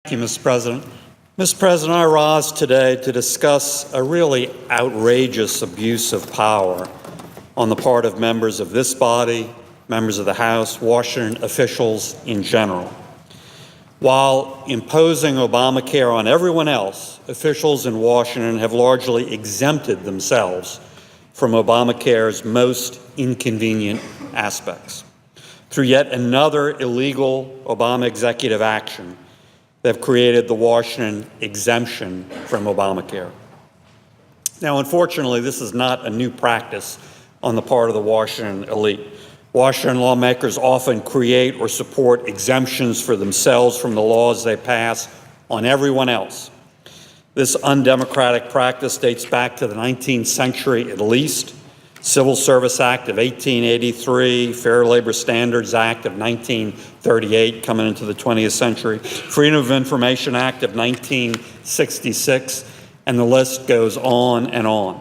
Thank you, Mr. President. Mr. President, I rise today to discuss a really outrageous abuse of power on the part of members of this body, members of the House, Washington officials in general. While imposing Obamacare on everyone else, officials in Washington have largely exempted themselves from Obamacare's most inconvenient aspects. Through yet another illegal Obama executive action, they've created the Washington exemption from Obamacare. Now, unfortunately, this is not a new practice on the part of the Washington elite. Washington lawmakers often create or support exemptions for themselves from the laws they pass on everyone else. This undemocratic practice dates back to the 19th century at least. Civil Service Act of 1883, Fair Labor Standards Act of 1938, coming into the 20th century, Freedom of Information Act of 1966, and the list goes on and on.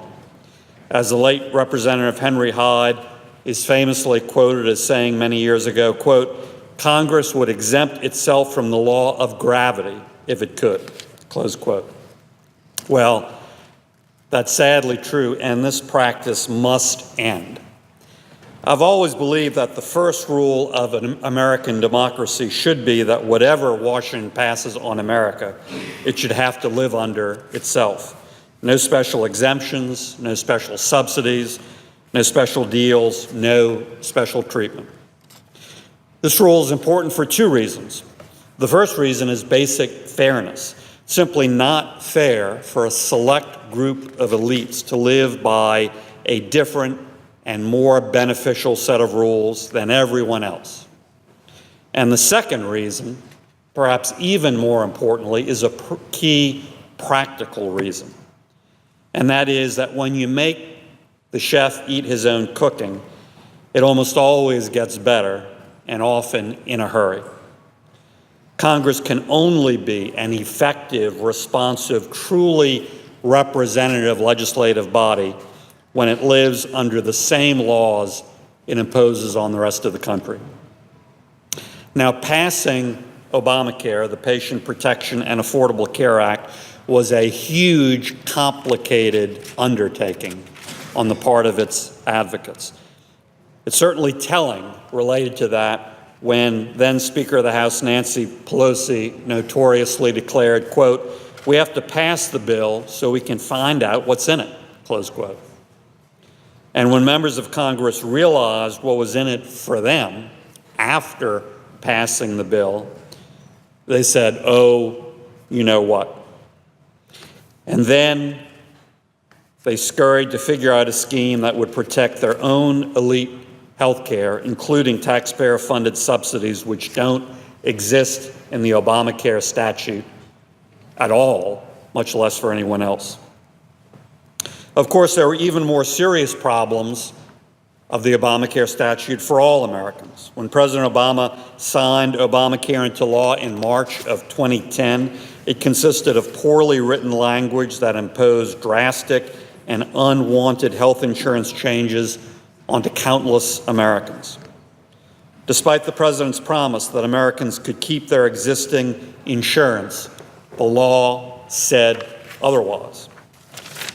As the late Representative Henry Hyde is famously quoted as saying many years ago, quote, "Congress would exempt itself from the law of gravity if it could," close quote. Well, that's sadly true, and this practice must end. I've always believed that the first rule of an American democracy should be that whatever Washington passes on America, it should have to live under itself. No special exemptions, no special subsidies, no special deals, no special treatment. This rule is important for two reasons. The first reason is basic fairness. Simply not fair for a select group of elites to live by a different and more beneficial set of rules than everyone else. And the second reason, perhaps even more importantly, is a key practical reason. And that is that when you make the chef eat his own cooking, it almost always gets better, and often in a hurry. Congress can only be an effective, responsive, truly representative legislative body when it lives under the same laws it imposes on the rest of the country. Now, passing Obamacare, the Patient Protection and Affordable Care Act, was a huge, complicated undertaking on the part of its advocates. It's certainly telling, related to that, when then Speaker of the House Nancy Pelosi notoriously declared, quote, "We have to pass the bill so we can find out what's in it," close quote. And when members of Congress realized what was in it for them after passing the bill, they said, "Oh, you know what?" And then they scurried to figure out a scheme that would protect their own elite health care, including taxpayer-funded subsidies, which don't exist in the Obamacare statute at all, much less for anyone else. Of course, there were even more serious problems of the Obamacare statute for all Americans. When President Obama signed Obamacare into law in March of 2010, it consisted of poorly written language that imposed drastic and unwanted health insurance changes onto countless Americans. Despite the president's promise that Americans could keep their existing insurance, the law said otherwise.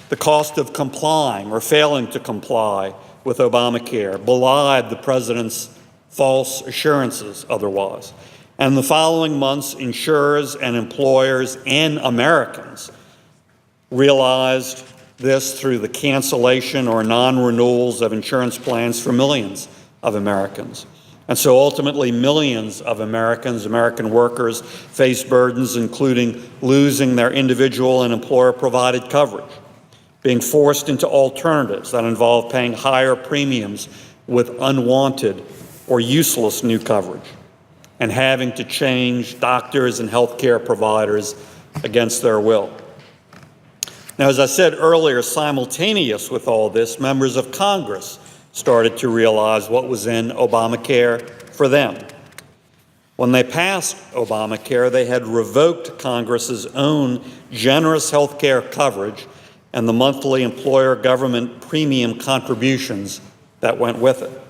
The cost of complying or failing to comply with Obamacare belied the president's false assurances otherwise. And the following months, insurers and employers and Americans realized this through the cancellation or non-renewals of insurance plans for millions of Americans. And so ultimately, millions of Americans, American workers, face burdens including losing their individual and employer-provided coverage, being forced into alternatives that involve paying higher premiums with unwanted or useless new coverage, and having to change doctors and healthcare providers against their will. Now, as I said earlier, simultaneous with all this, members of Congress started to realize what was in Obamacare for them. When they passed Obamacare, they had revoked Congress's own generous health care coverage and the monthly employer government premium contributions that went with it.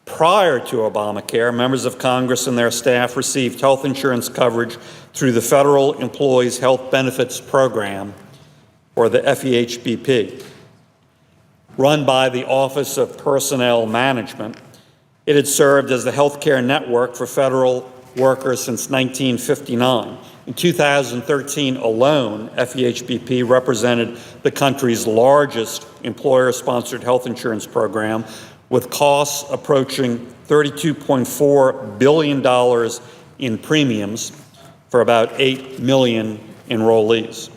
Prior to Obamacare, members of Congress and their staff received health insurance coverage through the Federal Employees Health Benefits Program, or the FEHBP. Run by the Office of Personnel Management, it had served as the health care network for federal workers since 1959. In 2013 alone, FEHBP represented the country's largest employer-sponsored health insurance program, with costs approaching $32.4 billion in premiums for about 8 million enrollees.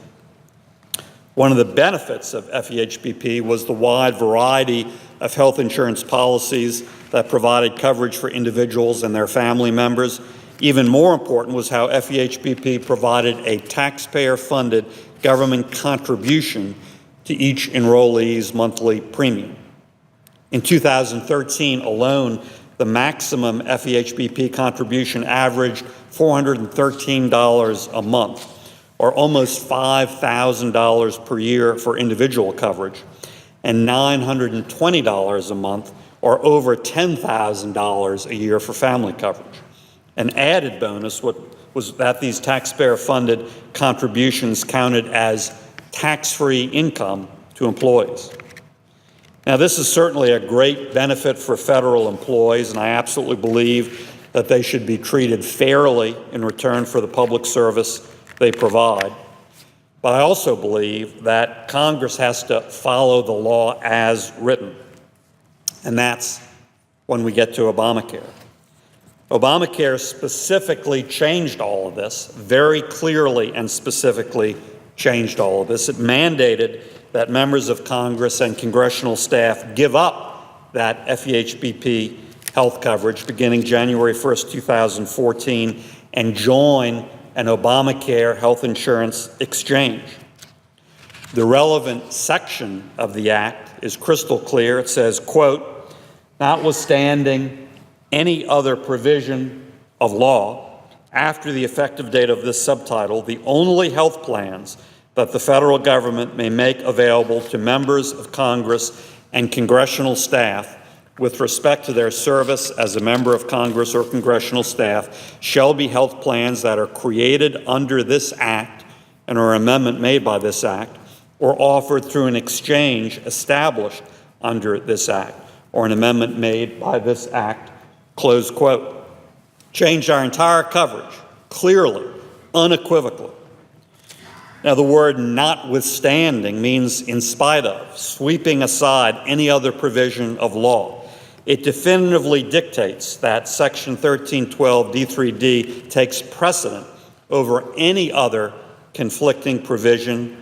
One of the benefits of FEHBP was the wide variety of health insurance policies that provided coverage for individuals and their family members. Even more important was how FEHBP provided a taxpayer-funded government contribution to each enrollee's monthly premium. In 2013 alone, the maximum FEHBP contribution averaged $413 a month, or almost $5,000 per year for individual coverage, and $920 a month, or over $10,000 a year for family coverage. An added bonus was that these taxpayer-funded contributions counted as tax-free income to employees. Now, this is certainly a great benefit for federal employees, and I absolutely believe that they should be treated fairly in return for the public service they provide. But I also believe that Congress has to follow the law as written, and that's when we get to Obamacare. Obamacare specifically changed all of this, very clearly and specifically changed all of this. It mandated that members of Congress and congressional staff give up that FEHBP health coverage beginning January 1st, 2014, and join an Obamacare health insurance exchange. The relevant section of the act is crystal clear. It says, quote, "Notwithstanding any other provision of law after the effective date of this subtitle, the only health plans that the federal government may make available to members of Congress and congressional staff with respect to their service as a member of Congress or congressional staff shall be health plans that are created under this act and or amendment made by this act, or offered through an exchange established under this act, or an amendment made by this act," close quote. Changed our entire coverage, clearly, unequivocally. Now, the word "notwithstanding" means in spite of, sweeping aside any other provision of law. It definitively dictates that Section 1312 D3D takes precedent over any other conflicting provision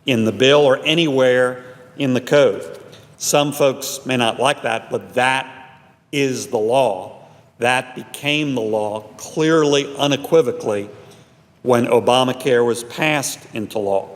in the bill or anywhere in the code. Some folks may not like that, but that is the law. That became the law clearly, unequivocally, when Obamacare was passed into law.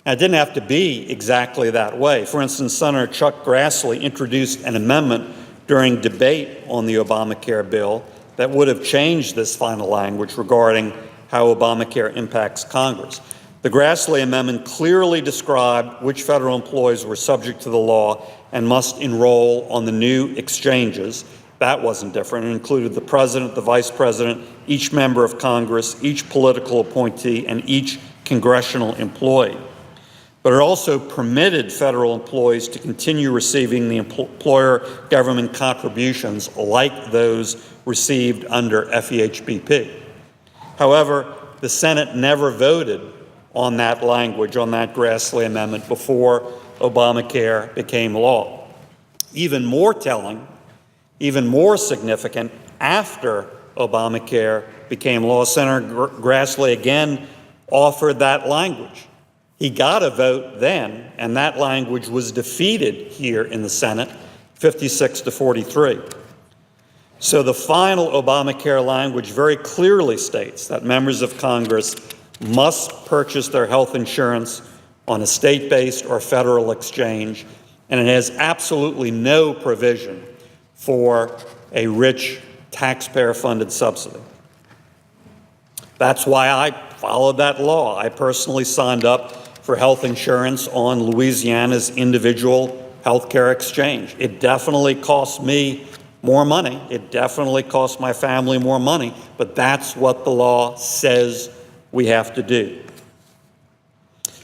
Now, it didn't have to be exactly that way. For instance, Senator Chuck Grassley introduced an amendment during debate on the Obamacare bill that would have changed this final language regarding how Obamacare impacts Congress. The Grassley amendment clearly described which federal employees were subject to the law and must enroll on the new exchanges. That wasn't different. It included the president, the vice president, each member of Congress, each political appointee, and each congressional employee. But it also permitted federal employees to continue receiving the employer government contributions like those received under FEHBP. However, the Senate never voted on that language, on that Grassley amendment, before Obamacare became law. Even more telling, even more significant, after Obamacare became law, Senator Grassley again offered that language. He got a vote then, and that language was defeated here in the Senate, 56-43. So the final Obamacare language very clearly states that members of Congress must purchase their health insurance on a state-based or federal exchange, and it has absolutely no provision for a rich taxpayer-funded subsidy. That's why I followed that law. I personally signed up for health insurance on Louisiana's individual healthcare exchange. It definitely costs me more money. It definitely costs my family more money, but that's what the law says we have to do.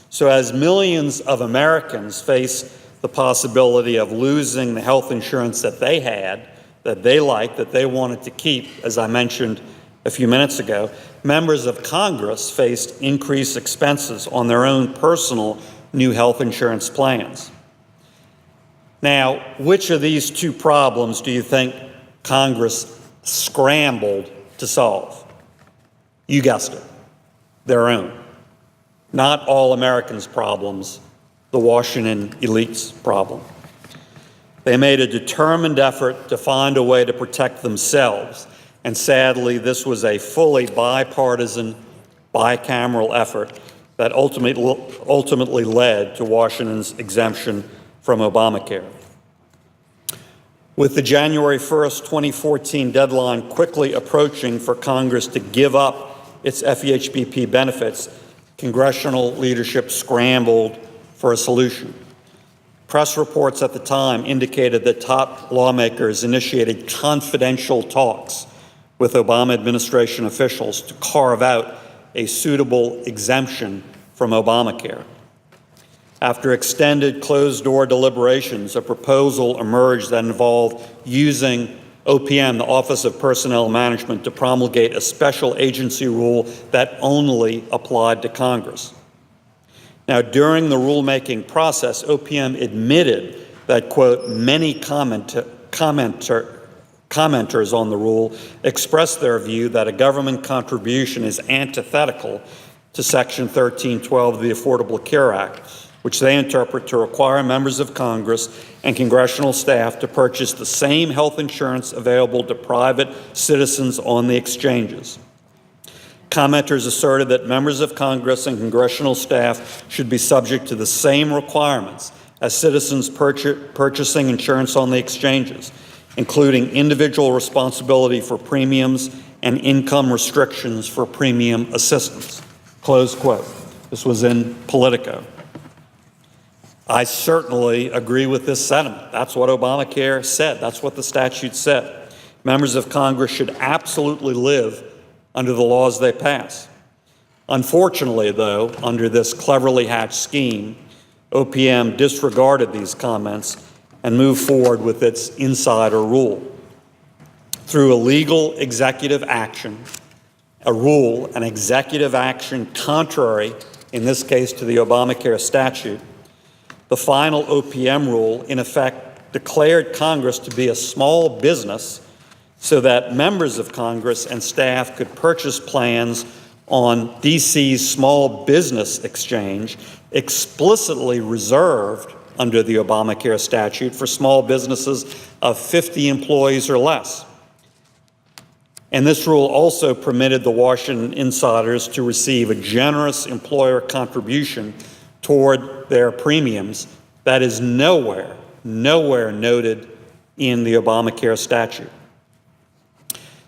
So as millions of Americans face the possibility of losing the health insurance that they had, that they liked, that they wanted to keep, as I mentioned a few minutes ago, members of Congress faced increased expenses on their own personal new health insurance plans. Now, which of these two problems do you think Congress scrambled to solve? You guessed it, their own. Not all Americans' problems, the Washington elite's problem. They made a determined effort to find a way to protect themselves, and sadly, this was a fully bipartisan, bicameral effort that ultimately led to Washington's exemption from Obamacare. With the January 1st, 2014 deadline quickly approaching for Congress to give up its FEHBP benefits, congressional leadership scrambled for a solution. Press reports at the time indicated that top lawmakers initiated confidential talks with Obama administration officials to carve out a suitable exemption from Obamacare. After extended closed-door deliberations, a proposal emerged that involved using OPM, the Office of Personnel Management, to promulgate a special agency rule that only applied to Congress. Now, during the rulemaking process, OPM admitted that, quote, many commenters on the rule expressed their view that a government contribution is antithetical to Section 1312 of the Affordable Care Act, which they interpret to require members of Congress and congressional staff to purchase the same health insurance available to private citizens on the exchanges. Commenters asserted that members of Congress and congressional staff should be subject to the same requirements as citizens purchasing insurance on the exchanges, including individual responsibility for premiums and income restrictions for premium assistance. Close quote. This was in Politico. I certainly agree with this sentiment. That's what Obamacare said. That's what the statute said. Members of Congress should absolutely live under the laws they pass. Unfortunately, though, under this cleverly hatched scheme, OPM disregarded these comments and moved forward with its insider rule. Through a legal executive action, an executive action contrary, in this case, to the Obamacare statute, the final OPM rule, in effect, declared Congress to be a small business so that members of Congress and staff could purchase plans on D.C.'s small business exchange, explicitly reserved under the Obamacare statute for small businesses of 50 employees or less. And this rule also permitted the Washington insiders to receive a generous employer contribution toward their premiums that is nowhere noted in the Obamacare statute.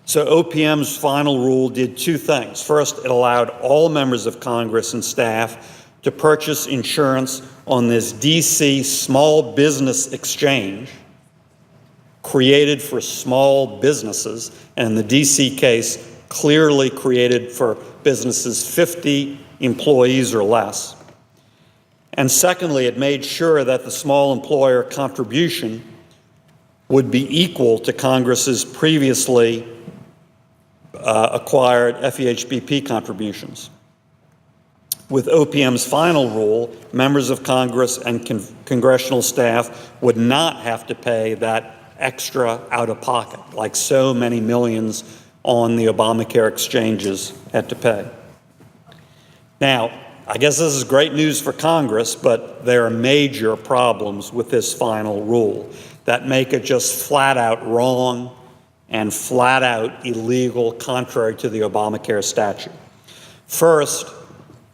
So OPM's final rule did two things. First, it allowed all members of Congress and staff to purchase insurance on this D.C. small business exchange created for small businesses, and in the D.C. case, clearly created for businesses 50 employees or less. And secondly, it made sure that the small employer contribution would be equal to Congress's previously acquired FEHBP contributions. With OPM's final rule, members of Congress and congressional staff would not have to pay that extra out-of-pocket, like so many millions on the Obamacare exchanges had to pay. Now, I guess this is great news for Congress, but there are major problems with this final rule that make it just flat out wrong and flat out illegal, contrary to the Obamacare statute. First,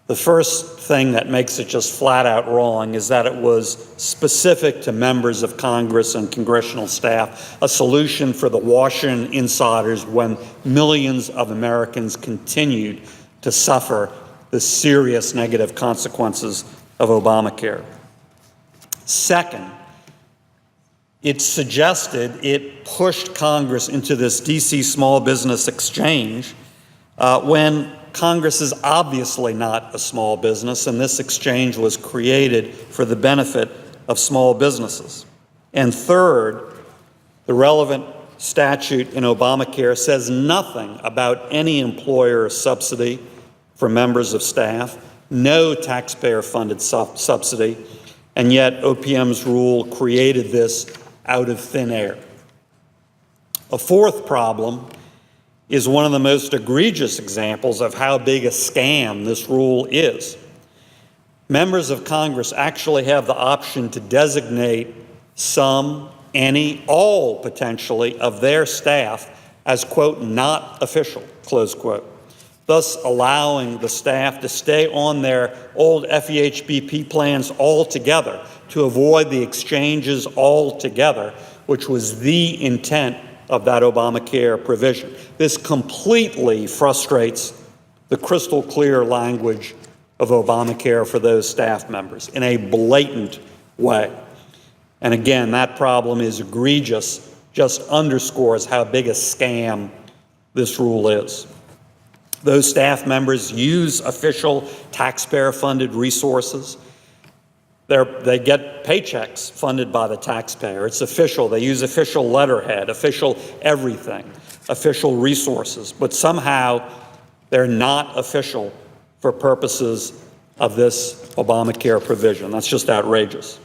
the first thing that makes it just flat out wrong is that it was specific to members of Congress and congressional staff, a solution for the Washington insiders when millions of Americans continued to suffer the serious negative consequences of Obamacare. Second, it suggested, it pushed Congress into this D.C. small business exchange when Congress is obviously not a small business, and this exchange was created for the benefit of small businesses. And third, the relevant statute in Obamacare says nothing about any employer subsidy for members of staff, no taxpayer-funded subsidy, and yet OPM's rule created this out of thin air. A fourth problem is one of the most egregious examples of how big a scam this rule is. Members of Congress actually have the option to designate some, any, all potentially of their staff as, quote, not official, close quote, thus allowing the staff to stay on their old FEHBP plans altogether to avoid the exchanges altogether, which was the intent of that Obamacare provision. This completely frustrates the crystal clear language of Obamacare for those staff members in a blatant way. And again, that problem is egregious, just underscores how big a scam this rule is. Those staff members use official taxpayer-funded resources. They get paychecks funded by the taxpayer. It's official. They use official letterhead, official everything, official resources. But somehow they're not official for purposes of this Obamacare provision. That's just outrageous.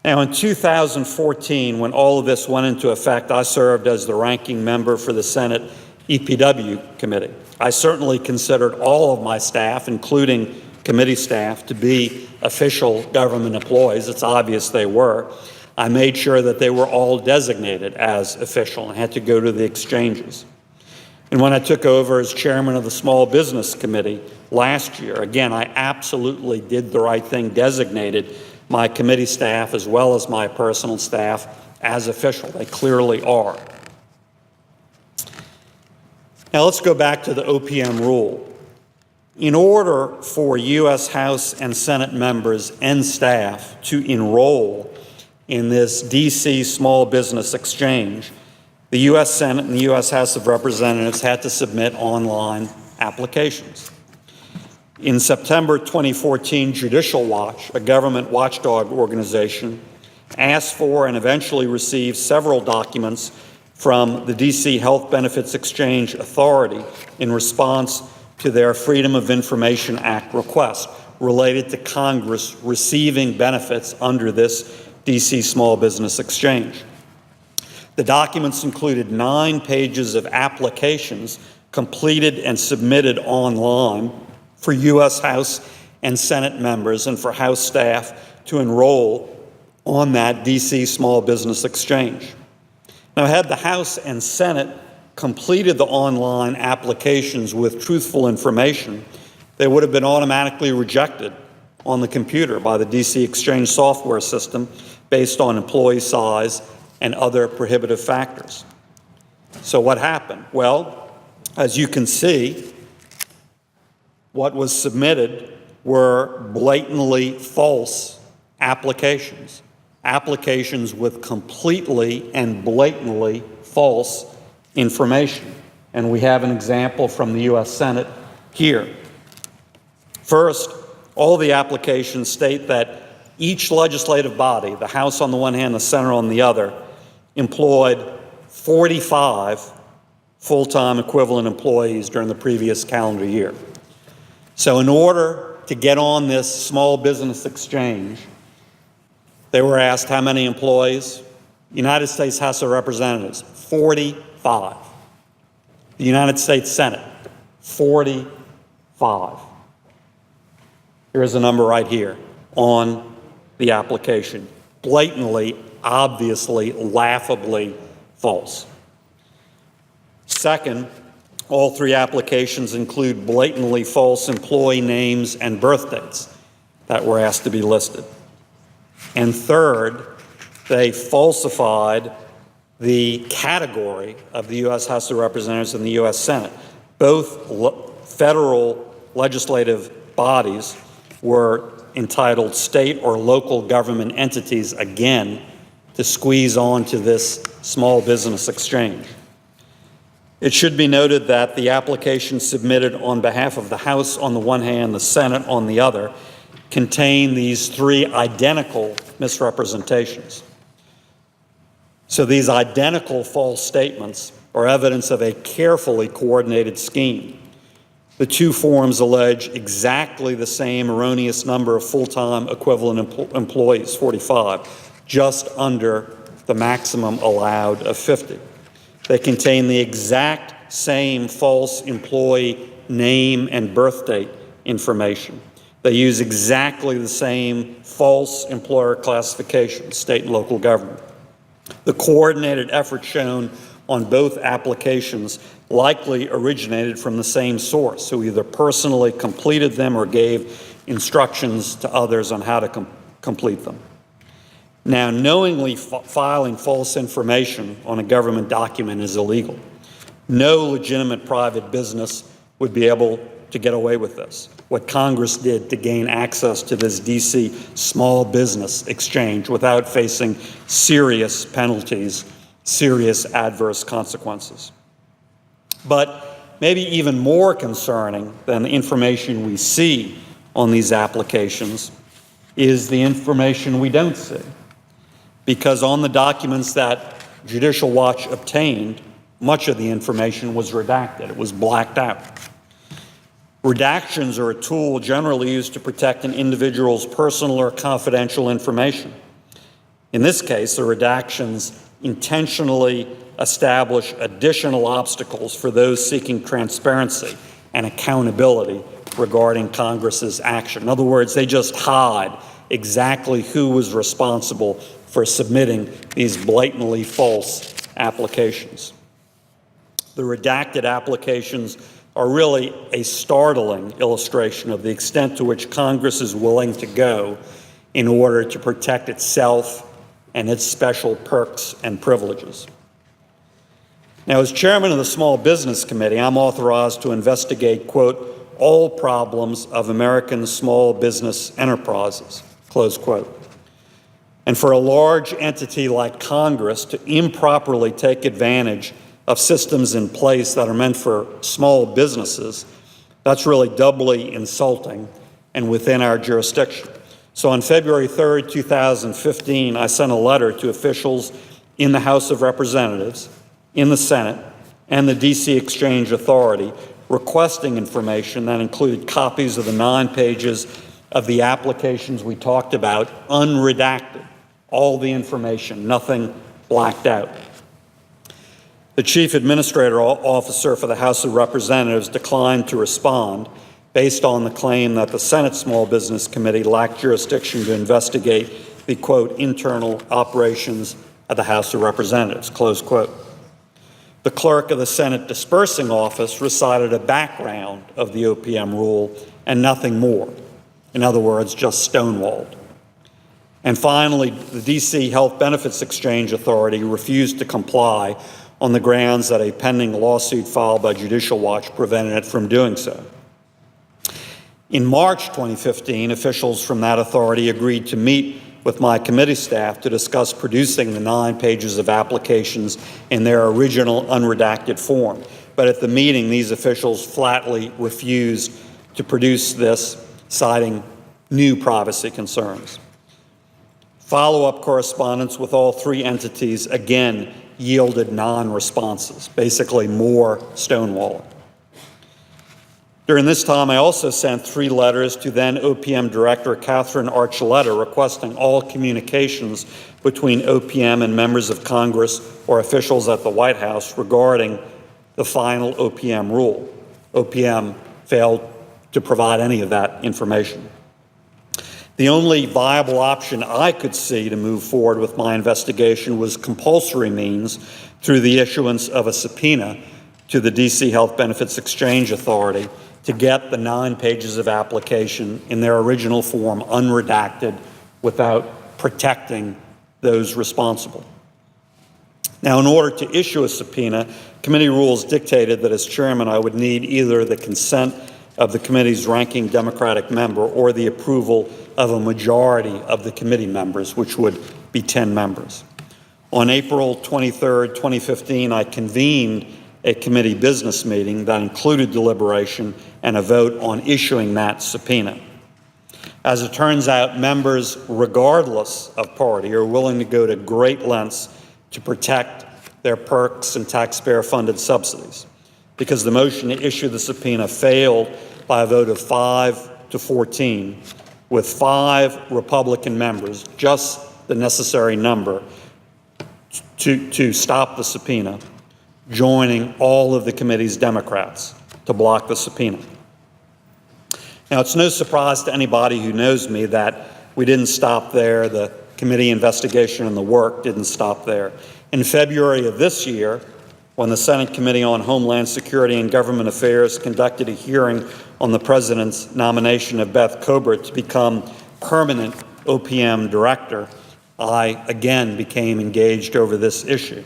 Now, in 2014, when all of this went into effect, I served as the ranking member for the Senate EPW committee. I certainly considered all of my staff, including committee staff, to be official government employees. It's obvious they were. I made sure that they were all designated as official and had to go to the exchanges. And when I took over as chairman of the Small Business Committee last year, again, I absolutely did the right thing, designated my committee staff as well as my personal staff as official. They clearly are. Now let's go back to the OPM rule. In order for U.S. House and Senate members and staff to enroll in this D.C. small business exchange, the U.S. Senate and the U.S. House of Representatives had to submit online applications. In September 2014, Judicial Watch, a government watchdog organization, asked for and eventually received several documents from the D.C. Health Benefits Exchange Authority in response to their Freedom of Information Act request related to Congress receiving benefits under this D.C. Small Business Exchange. The documents included 9 pages of applications completed and submitted online for U.S. House and Senate members and for House staff to enroll on that D.C. Small Business Exchange. Now, had the House and Senate completed the online applications with truthful information, they would have been automatically rejected on the computer by the D.C. Exchange software system based on employee size and other prohibitive factors. So what happened? Well, as you can see, what was submitted were blatantly false applications, applications with completely and blatantly false information. And we have an example from the U.S. Senate here. First, all the applications state that each legislative body, the House on the one hand, the Senate on the other, employed 45 full-time equivalent employees during the previous calendar year. So in order to get on this small business exchange, they were asked how many employees? United States House of Representatives, 45. The United States Senate, 45. Here's a number right here on the application. Blatantly, obviously, laughably false. Second, all 3 applications include blatantly false employee names and birth dates that were asked to be listed. And third, they falsified the category of the U.S. House of Representatives and the U.S. Senate. Both federal legislative bodies were entitled state or local government entities, again, to squeeze onto this small business exchange. It should be noted that the application submitted on behalf of the House on the one hand, the Senate on the other, contain these three identical misrepresentations. So these identical false statements are evidence of a carefully coordinated scheme. The two forms allege exactly the same erroneous number of full-time equivalent employees, 45, just under the maximum allowed of 50. They contain the exact same false employee name and birth date information. They use exactly the same false employer classification, state and local government. The coordinated effort shown on both applications likely originated from the same source, who either personally completed them or gave instructions to others on how to complete them. Now, knowingly filing false information on a government document is illegal. No legitimate private business would be able to get away with this. What Congress did to gain access to this D.C. small business exchange without facing serious penalties, serious adverse consequences. But maybe even more concerning than the information we see on these applications is the information we don't see. Because on the documents that Judicial Watch obtained, much of the information was redacted. It was blacked out. Redactions are a tool generally used to protect an individual's personal or confidential information. In this case, the redactions intentionally establish additional obstacles for those seeking transparency and accountability regarding Congress's action. In other words, they just hide exactly who was responsible for submitting these blatantly false applications. The redacted applications are really a startling illustration of the extent to which Congress is willing to go in order to protect itself and its special perks and privileges. Now, as chairman of the Small Business Committee, I'm authorized to investigate, quote, all problems of American small business enterprises, close quote. And for a large entity like Congress to improperly take advantage of systems in place that are meant for small businesses, that's really doubly insulting and within our jurisdiction. So on February 3rd, 2015, I sent a letter to officials in the House of Representatives, in the Senate, and the D.C. Exchange Authority requesting information that included copies of the 9 pages of the applications we talked about, unredacted. All the information, nothing blacked out. The Chief Administrator Officer for the House of Representatives declined to respond based on the claim that the Senate Small Business Committee lacked jurisdiction to investigate the, quote, internal operations of the House of Representatives, close quote. The clerk of the Senate Dispersing Office recited a background of the OPM rule and nothing more. In other words, just stonewalled. And finally, the D.C. Health Benefits Exchange Authority refused to comply on the grounds that a pending lawsuit filed by Judicial Watch prevented it from doing so. In March 2015, officials from that authority agreed to meet with my committee staff to discuss producing the 9 pages of applications in their original unredacted form. But at the meeting, these officials flatly refused to produce this, citing new privacy concerns. Follow-up correspondence with all 3 entities again yielded non-responses, basically more stonewalling. During this time, I also sent 3 letters to then OPM Director Catherine Archuleta requesting all communications between OPM and members of Congress or officials at the White House regarding the final OPM rule. OPM failed to provide any of that information. The only viable option I could see to move forward with my investigation was compulsory means through the issuance of a subpoena to the D.C. Health Benefits Exchange Authority to get the 9 pages of application in their original form unredacted without protecting those responsible. Now, in order to issue a subpoena, committee rules dictated that as chairman I would need either the consent of the committee's ranking Democratic member or the approval of a majority of the committee members, which would be 10 members. On April 23, 2015, I convened a committee business meeting that included deliberation and a vote on issuing that subpoena. As it turns out, members, regardless of party, are willing to go to great lengths to protect their perks and taxpayer-funded subsidies, because the motion to issue the subpoena failed by a vote of 5-14, with 5 Republican members, just the necessary number, to stop the subpoena, joining all of the committee's Democrats to block the subpoena. Now, it's no surprise to anybody who knows me that we didn't stop there. The committee investigation and the work didn't stop there. In February of this year, when the Senate Committee on Homeland Security and Government Affairs conducted a hearing on the President's nomination of Beth Colbert to become permanent OPM director, I again became engaged over this issue.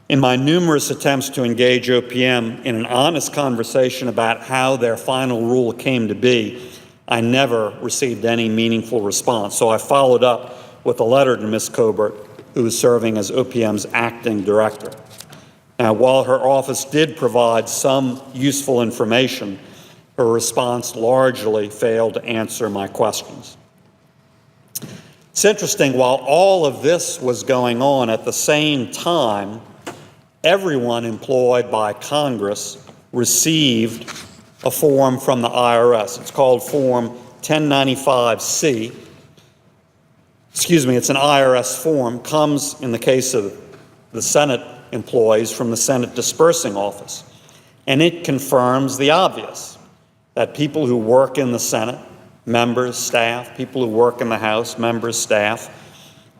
In my numerous attempts to engage OPM in an honest conversation about how their final rule came to be, I never received any meaningful response. So I followed up with a letter to Ms. Colbert, who is serving as OPM's acting director. Now, while her office did provide some useful information, her response largely failed to answer my questions. It's interesting, while all of this was going on at the same time, everyone employed by Congress received a form from the IRS. It's called Form 1095-C. It's an IRS form, comes in the case of the Senate employees from the Senate Dispersing Office. And it confirms the obvious, that people who work in the Senate, members, staff, people who work in the House, members, staff,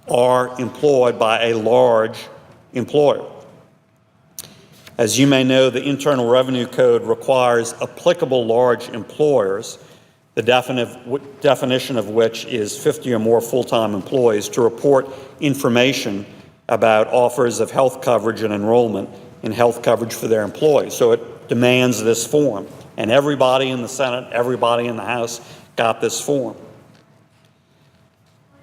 are employed by a large employer. As you may know, the Internal Revenue Code requires applicable large employers, the definition of which is 50 or more full-time employees, to report information about offers of health coverage and enrollment in health coverage for their employees. So it demands this form. And everybody in the Senate, everybody in the House got this form.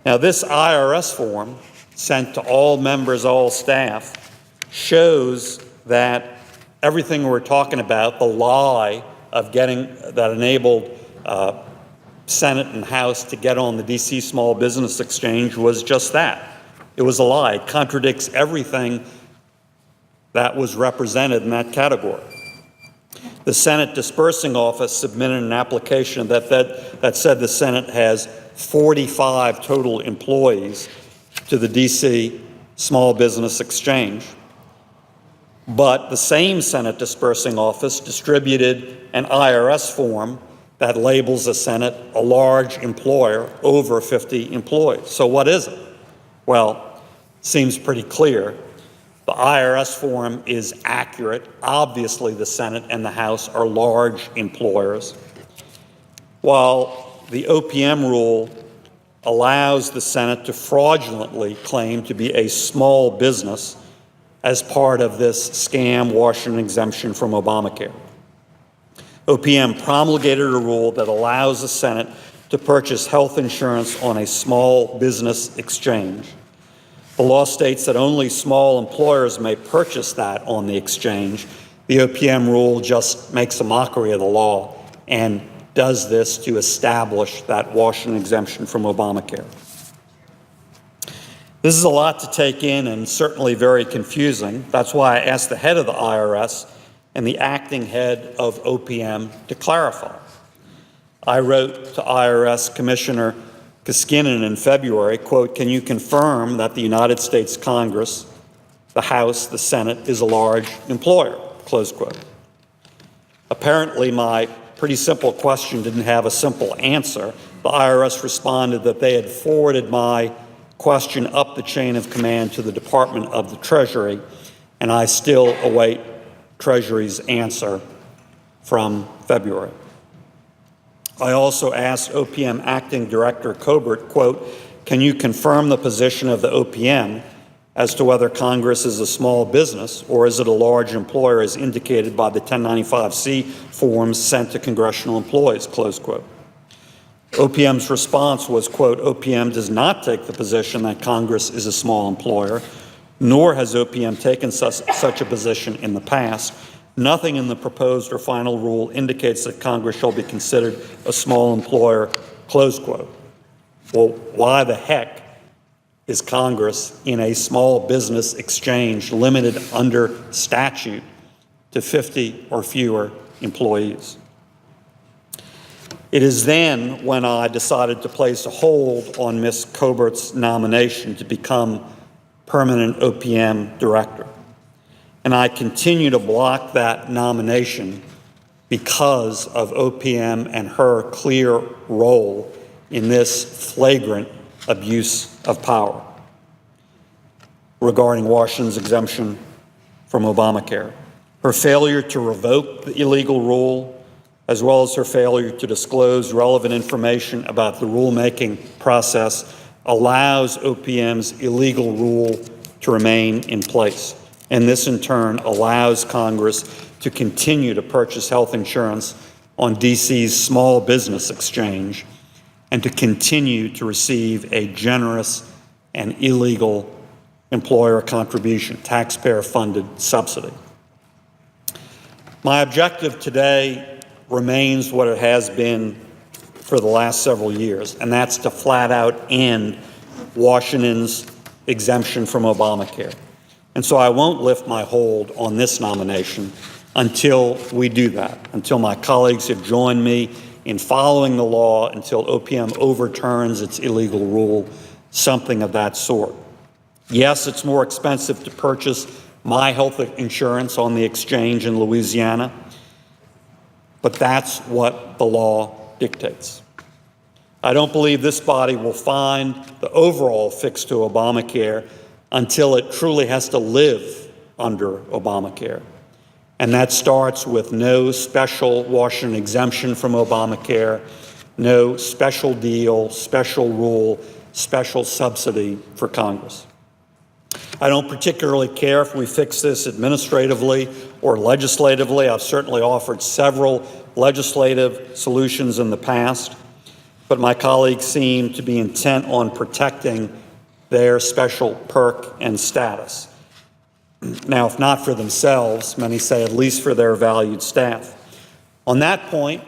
Now, this IRS form, sent to all members, all staff, shows that everything we're talking about, the lie of that enabled Senate and House to get on the DC Small Business Exchange, was just that. It was a lie. It contradicts everything that was represented in that category. The Senate Dispersing Office submitted an application that said the Senate has 45 total employees to the DC Small Business Exchange. But the same Senate Dispersing Office distributed an IRS form that labels the Senate a large employer, over 50 employees. So what is it? Well, it seems pretty clear. The IRS form is accurate. Obviously, the Senate and the House are large employers, while the OPM rule allows the Senate to fraudulently claim to be a small business as part of this scam Washington exemption from Obamacare. OPM promulgated a rule that allows the Senate to purchase health insurance on a small business exchange. The law states that only small employers may purchase that on the exchange. The OPM rule just makes a mockery of the law and does this to establish that Washington exemption from Obamacare. This is a lot to take in and certainly very confusing. That's why I asked the head of the IRS and the acting head of OPM to clarify. I wrote to IRS Commissioner Koskinen in February, quote, "Can you confirm that the United States Congress, the House, the Senate, is a large employer?" Close quote. Apparently, my pretty simple question didn't have a simple answer. The IRS responded that they had forwarded my question up the chain of command to the Department of the Treasury, and I still await Treasury's answer from February. I also asked OPM Acting Director Colbert, quote, "Can you confirm the position of the OPM as to whether Congress is a small business or is it a large employer as indicated by the 1095-C forms sent to congressional employees," close quote. OPM's response was, quote, OPM does not take the position that Congress is a small employer, nor has OPM taken such a position in the past. Nothing in the proposed or final rule indicates that Congress shall be considered a small employer, close quote. Well, why the heck is Congress in a small business exchange limited under statute to 50 or fewer employees? It is then when I decided to place a hold on Ms. Cobert's nomination to become permanent OPM director. And I continue to block that nomination because of OPM and her clear role in this flagrant abuse of power regarding Washington's exemption from Obamacare. Her failure to revoke the illegal rule, as well as her failure to disclose relevant information about the rulemaking process, allows OPM's illegal rule to remain in place. And this, in turn, allows Congress to continue to purchase health insurance on D.C.'s small business exchange and to continue to receive a generous and illegal employer contribution, taxpayer-funded subsidy. My objective today remains what it has been for the last several years, and that's to flat out end Washington's exemption from Obamacare. And so I won't lift my hold on this nomination until we do that, until my colleagues have joined me in following the law, until OPM overturns its illegal rule, something of that sort. Yes, it's more expensive to purchase my health insurance on the exchange in Louisiana, but that's what the law dictates. I don't believe this body will find the overall fix to Obamacare until it truly has to live under Obamacare. And that starts with no special Washington exemption from Obamacare, no special deal, special rule, special subsidy for Congress. I don't particularly care if we fix this administratively or legislatively. I've certainly offered several legislative solutions in the past, but my colleagues seem to be intent on protecting their special perk and status. Now, if not for themselves, many say at least for their valued staff. On that point,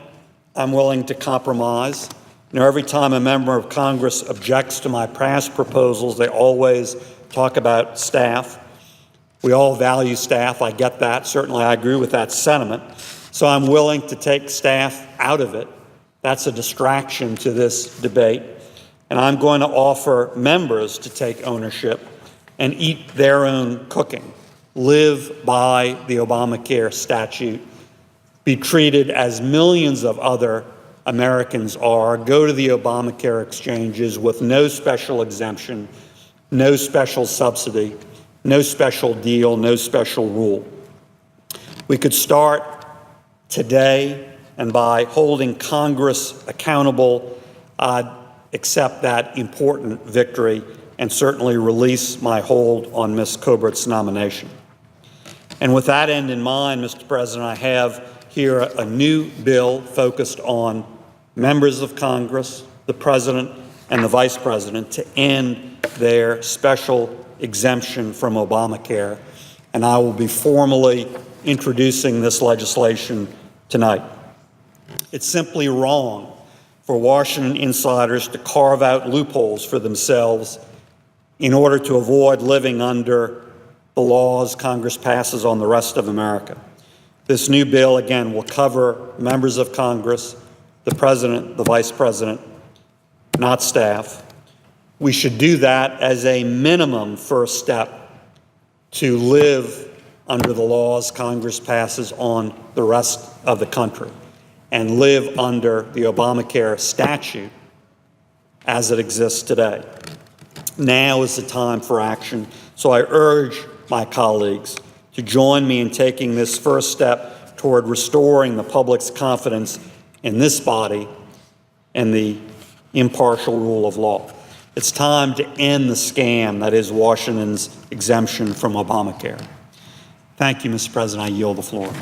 I'm willing to compromise. Every time a member of Congress objects to my past proposals, they always talk about staff. We all value staff. I get that. Certainly, I agree with that sentiment. So I'm willing to take staff out of it. That's a distraction to this debate. And I'm going to offer members to take ownership and eat their own cooking, live by the Obamacare statute, be treated as millions of other Americans are, go to the Obamacare exchanges with no special exemption, no special subsidy, no special deal, no special rule. We could start today, and by holding Congress accountable, I'd accept that important victory and certainly release my hold on Ms. Cobert's nomination. And with that end in mind, Mr. President, I have here a new bill focused on members of Congress, the President, and the Vice President to end their special exemption from Obamacare. And I will be formally introducing this legislation tonight. It's simply wrong for Washington insiders to carve out loopholes for themselves in order to avoid living under the laws Congress passes on the rest of America. This new bill, again, will cover members of Congress, the President, the Vice President, not staff. We should do that as a minimum first step to live under the laws Congress passes on the rest of the country and live under the Obamacare statute as it exists today. Now is the time for action, so I urge my colleagues to join me in taking this first step toward restoring the public's confidence in this body and the impartial rule of law. It's time to end the scam that is Washington's exemption from Obamacare. Thank you, Mr. President. I yield the floor.